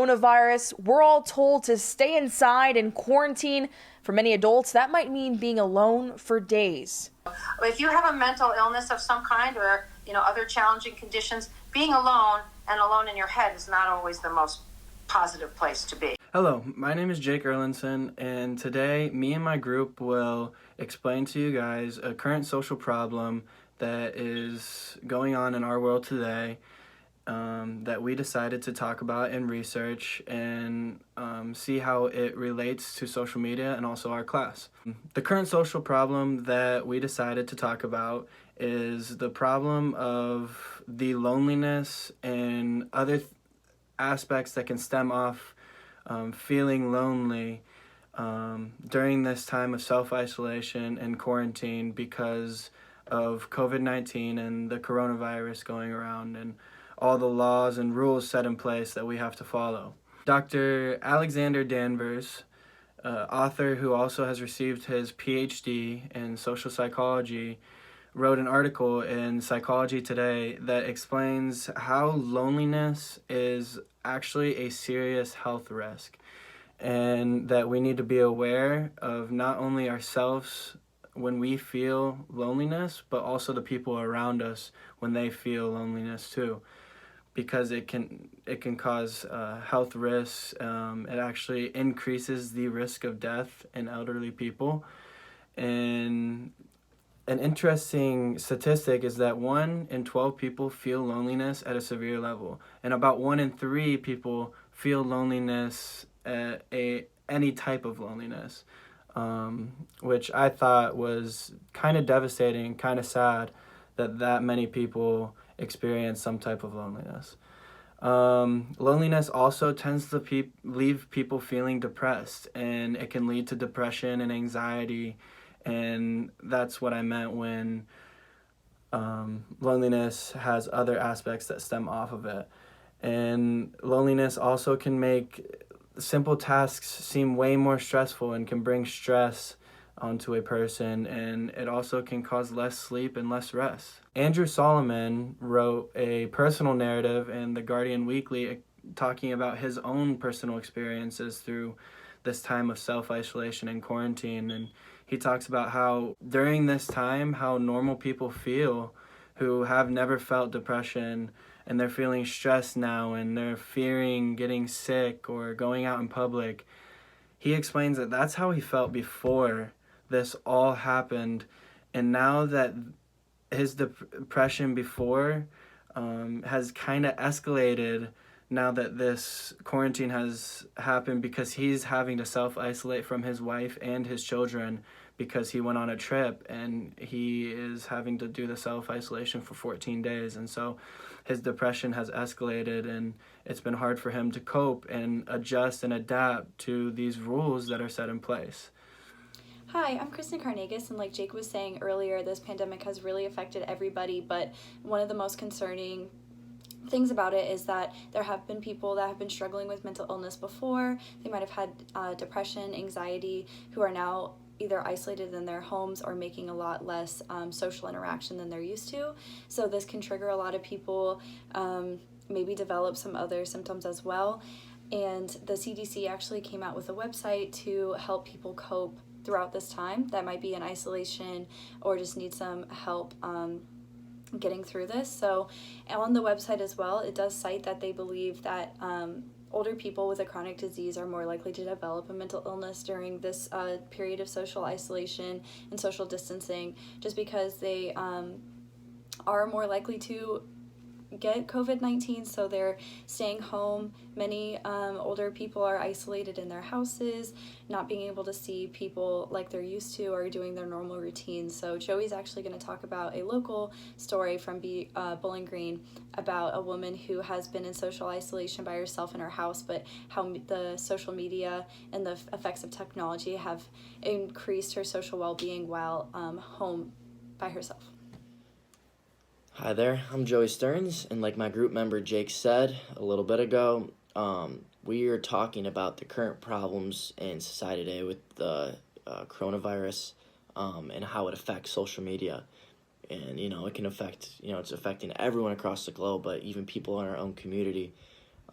Coronavirus, we're all told to stay inside and quarantine. For many adults, that might mean being alone for days. If you have a mental illness of some kind or, other challenging conditions, being alone and alone in your head is not always the most positive place to be. Hello, my name is Jake Erlinson, and today me and my group will explain to you guys a current social problem that is going on in our world today that we decided to talk about and research and see how it relates to social media and also our class. The current social problem that we decided to talk about is the problem of the loneliness and other aspects that can stem off feeling lonely during this time of self-isolation and quarantine because of COVID-19 and the coronavirus going around and all the laws and rules set in place that we have to follow. Dr. Alexander Danvers, author who also has received his PhD in social psychology, wrote an article in Psychology Today that explains how loneliness is actually a serious health risk and that we need to be aware of not only ourselves when we feel loneliness, but also the people around us when they feel loneliness too, because it can cause health risks. It actually increases the risk of death in elderly people. And an interesting statistic is that 1 in 12 people feel loneliness at a severe level, and about 1 in 3 people feel loneliness at any type of loneliness, which I thought was kind of devastating, kind of sad that many people experience some type of loneliness. Loneliness also tends to leave people feeling depressed, and it can lead to depression and anxiety, and that's what I meant when loneliness has other aspects that stem off of it. And loneliness also can make simple tasks seem way more stressful and can bring stress onto a person, and it also can cause less sleep and less rest. Andrew Solomon wrote a personal narrative in The Guardian Weekly talking about his own personal experiences through this time of self-isolation and quarantine, and he talks about how during this time how normal people feel who have never felt depression, and they're feeling stressed now and they're fearing getting sick or going out in public. He explains that that's how he felt before this all happened, and now that his depression before has kind of escalated now that this quarantine has happened, because he's having to self-isolate from his wife and his children because he went on a trip and he is having to do the self-isolation for 14 days. And so his depression has escalated, and it's been hard for him to cope and adjust and adapt to these rules that are set in place. Hi, I'm Kristen Carnegas, and like Jake was saying earlier, this pandemic has really affected everybody, but one of the most concerning things about it is that there have been people that have been struggling with mental illness before. They might have had depression, anxiety, who are now either isolated in their homes or making a lot less social interaction than they're used to. So this can trigger a lot of people, maybe develop some other symptoms as well. And the CDC actually came out with a website to help people cope throughout this time that might be in isolation or just need some help getting through this. So on the website as well, it does cite that they believe that older people with a chronic disease are more likely to develop a mental illness during this period of social isolation and social distancing, just because they are more likely to get COVID-19, so they're staying home. Many older people are isolated in their houses, not being able to see people like they're used to or doing their normal routines. So Joey's actually going to talk about a local story from Bowling Green about a woman who has been in social isolation by herself in her house, but how the social media and the effects of technology have increased her social well-being while home by herself. Hi there, I'm Joey Stearns, and like my group member Jake said a little bit ago, we are talking about the current problems in society today with the coronavirus and how it affects social media. And, it can affect, it's affecting everyone across the globe, but even people in our own community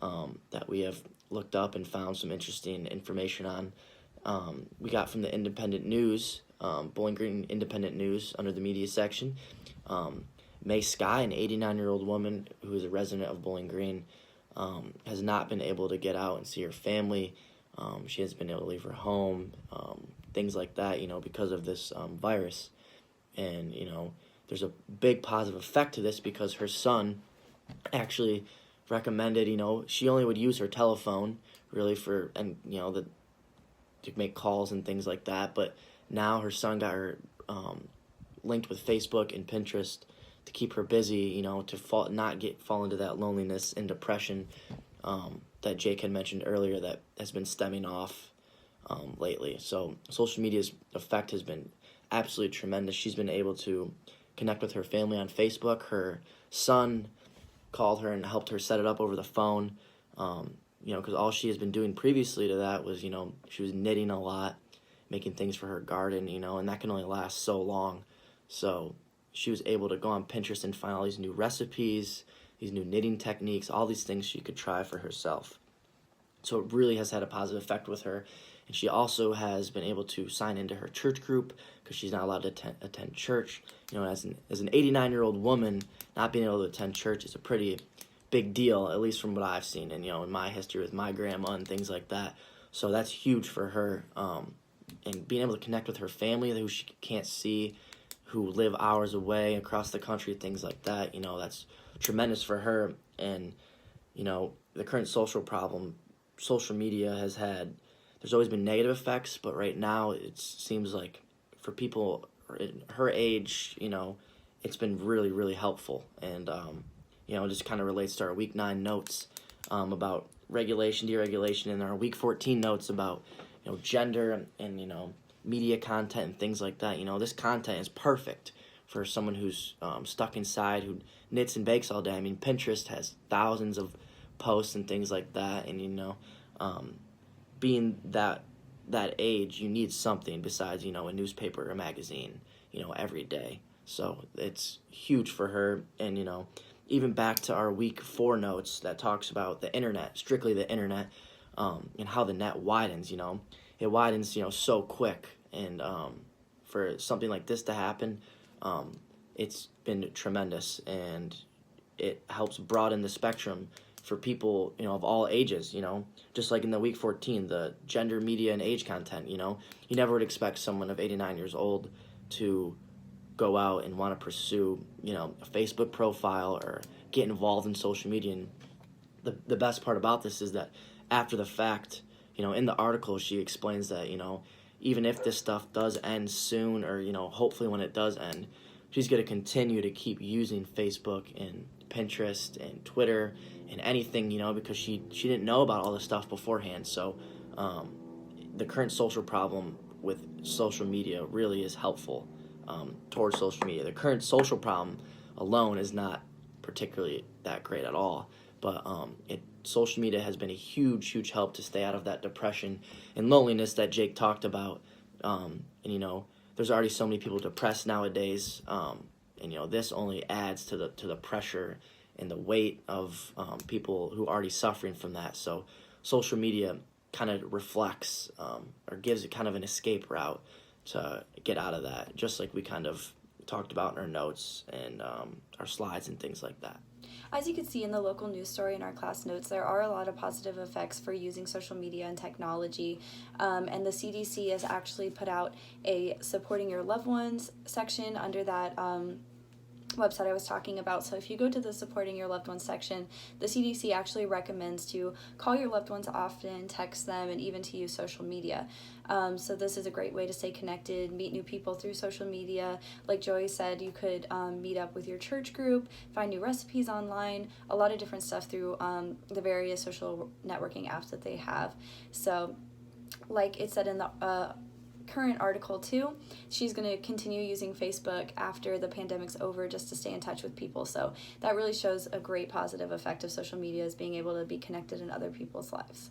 that we have looked up and found some interesting information on. We got from the Independent News, Bowling Green Independent News, under the media section. May Sky, an 89-year-old woman who is a resident of Bowling Green, has not been able to get out and see her family. She hasn't been able to leave her home, things like that, because of this virus. And, there's a big positive effect to this because her son actually recommended, she only would use her telephone really to make calls and things like that. But now her son got her linked with Facebook and Pinterest to keep her busy, to fall into that loneliness and depression that Jake had mentioned earlier that has been stemming off lately. So social media's effect has been absolutely tremendous. She's been able to connect with her family on Facebook. Her son called her and helped her set it up over the phone, because all she has been doing previously to that was, she was knitting a lot, making things for her garden, and that can only last so long. So she was able to go on Pinterest and find all these new recipes, these new knitting techniques, all these things she could try for herself. So it really has had a positive effect with her. And she also has been able to sign into her church group because she's not allowed to attend church. As an 89-year-old woman, not being able to attend church is a pretty big deal, at least from what I've seen and, in my history with my grandma and things like that. So that's huge for her. And being able to connect with her family who she can't see, who live hours away across the country, things like that, that's tremendous for her. And, the current social media has had, there's always been negative effects, but right now it seems like for people in her age, it's been really, really helpful. And, it just kind of relates to our Week 9 notes about regulation, deregulation, and our Week 14 notes about, gender and media content and things like that. This content is perfect for someone who's stuck inside, who knits and bakes all day. I mean, Pinterest has thousands of posts and things like that, and being that age, you need something besides a newspaper or a magazine every day. So it's huge for her. And even back to our Week 4 notes that talks about the internet, strictly the internet, and how the net widens. It widens so quick. And for something like this to happen, it's been tremendous, and it helps broaden the spectrum for people, of all ages, just like in the Week 14, the gender, media, and age content, you never would expect someone of 89 years old to go out and want to pursue, a Facebook profile or get involved in social media. And the best part about this is that after the fact, in the article, she explains that, even if this stuff does end soon, or, hopefully when it does end, she's going to continue to keep using Facebook and Pinterest and Twitter and anything, because she didn't know about all this stuff beforehand. So the current social problem with social media really is helpful towards social media. The current social problem alone is not particularly that great at all, but social media has been a huge, huge help to stay out of that depression and loneliness that Jake talked about. And there's already so many people depressed nowadays, and this only adds to the pressure and the weight of people who are already suffering from that. So social media kind of reflects or gives it kind of an escape route to get out of that, just like we kind of talked about in our notes and our slides and things like that. As you can see in the local news story in our class notes, there are a lot of positive effects for using social media and technology, and the CDC has actually put out a supporting your loved ones section under that website I was talking about. So if you go to the supporting your loved ones section, the CDC actually recommends to call your loved ones often, text them, and even to use social media. So this is a great way to stay connected, meet new people through social media. Like Joey said, you could meet up with your church group, find new recipes online, a lot of different stuff through the various social networking apps that they have. So like it said in the current article too, she's going to continue using Facebook after the pandemic's over just to stay in touch with people. So that really shows a great positive effect of social media, is being able to be connected in other people's lives.